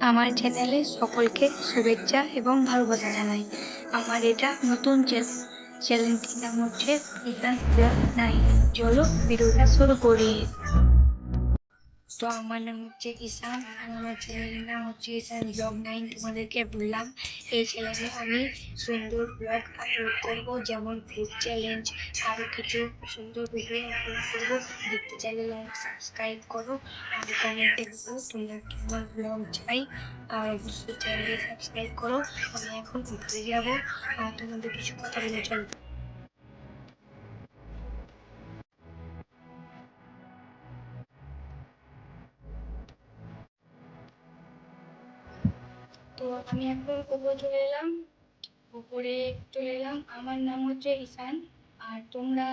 আমার চ্যানেলে সকলকে শুভেচ্ছা এবং ভালোবাসা জানাই। আমার এটা নতুন চ্যানেলটির নাম হচ্ছে ইসান ব্লগ 9। চলো ভিডিওটা শুরু করি। তো আমার নাম হচ্ছে ইসান আর আমার চ্যানেলের নাম হচ্ছে ইসান ব্লগ 9। তোমাদেরকে বললাম এই চ্যানেলে আমি সুন্দর ব্লগ আপলোড করবো, যেমন ফুড চ্যালেঞ্জ, আরও কিছু সুন্দর ভিডিও আপলোড করবো। দেখতে চাইলে লাইক সাবস্ক্রাইব করো আর কমেন্টে বলো তোমরা কেমন ব্লগ চাই, আর অবশ্যই চ্যানেলটি সাবস্ক্রাইব করো। আমি এখন ঘুরতে যাবো আর তোমাদের কিছু কথা বলে চলবে। তো আমি এখন উপরে চলে এলাম। আমার নাম হচ্ছে ইসান আর তোমরা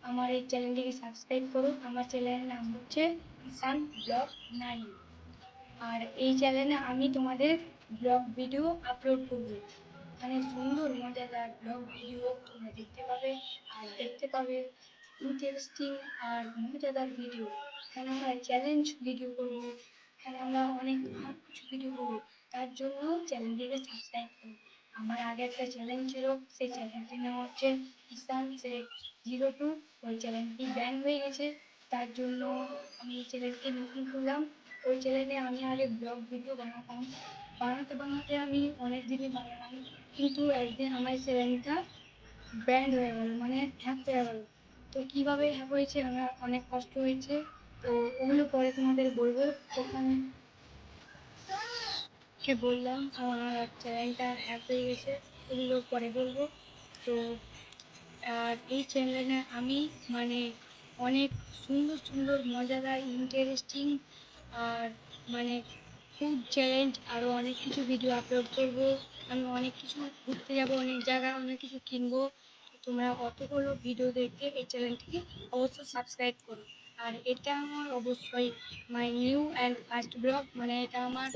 আমার এই চ্যানেলটিকে সাবস্ক্রাইব করো। আমার চ্যানেলের নাম হচ্ছে ইসান ব্লগ 9। আর এই চ্যানেলে আমি তোমাদের ব্লগ ভিডিও আপলোড করবো, মানে সুন্দর মজাদার ব্লগ ভিডিও তোমরা দেখতে পাবে। আর দেখতে পাবে ইন্টারেস্টিং আর মজাদার ভিডিও। এখানে আমরা চ্যালেঞ্জ ভিডিও করবো, এখানে আমরা অনেক কিছু ভিডিও করবো। তার জন্য চ্যানেলটিকে সাবস্ক্রাইব করো। আমার আগে একটা চ্যালেঞ্জ ছিল, সেই চ্যানেলটির নাম হচ্ছে ইসান 02। ওই চ্যানেলটি ব্যান হয়ে গেছে, তার জন্য আমি এই চ্যানেলটি নতুন করলাম। ওই চ্যানেলে আমি আগে ব্লগ ভিডিও বানাতে আমি অনেক দিনই বানালাম, কিন্তু একদিন আমার চ্যানেলটা ব্যান্ড হয়ে গেল, মানে হ্যাক হয়ে গেল। তো কীভাবে হ্যাক হয়েছে আমার অনেক কষ্ট হয়েছে, তো ওগুলো পরে তোমাদের বলবো। ওখানে বললাম আমার চ্যানেলটা হ্যাক হয়ে গেছে, এগুলো পরে বলবো। তো আর এই চ্যানেলে আমি মানে অনেক সুন্দর সুন্দর মজাদার ইন্টারেস্টিং আর মানে ফুড চ্যালেঞ্জ আরও অনেক কিছু ভিডিও আপলোড করবো। আমি অনেক কিছু ঘুরতে যাবো, অনেক জায়গায় অনেক কিছু কিনবো। তোমরা অতগুলো ভিডিও দেখে এই চ্যানেলটিকে অবশ্যই সাবস্ক্রাইব করো। আর এটা আমার অবশ্যই my new and first blog, মানে এটা আমার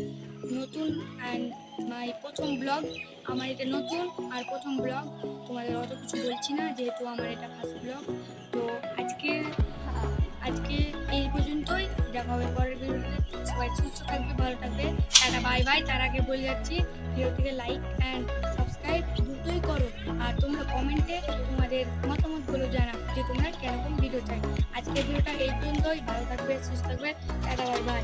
নতুন অ্যান্ড মাই প্রথম ব্লগ। আমার এটা নতুন আর প্রথম ব্লগ, তোমাদের অত কিছু বলছি না যেহেতু আমার এটা ফার্স্ট ব্লগ। তো আজকে এই পর্যন্তই, দেখা হবে পরের ভিডিওতে। সবাই সুস্থ থাকবে, ভালো থাকবে, টাটা বাই বাই। তার আগে বলে যাচ্ছি ভিডিওটিকে লাইক অ্যান্ড সাবস্ক্রাইব দুটোই করো। আর তোমরা কমেন্টে তোমাদের মতামতগুলো জানাও যে তোমরা কেরকম ভিডিও চাই। আজকের ভিডিওটা এই পর্যন্তই, ভালো থাকবে, সুস্থ থাকবে, টাটা বাই বাই।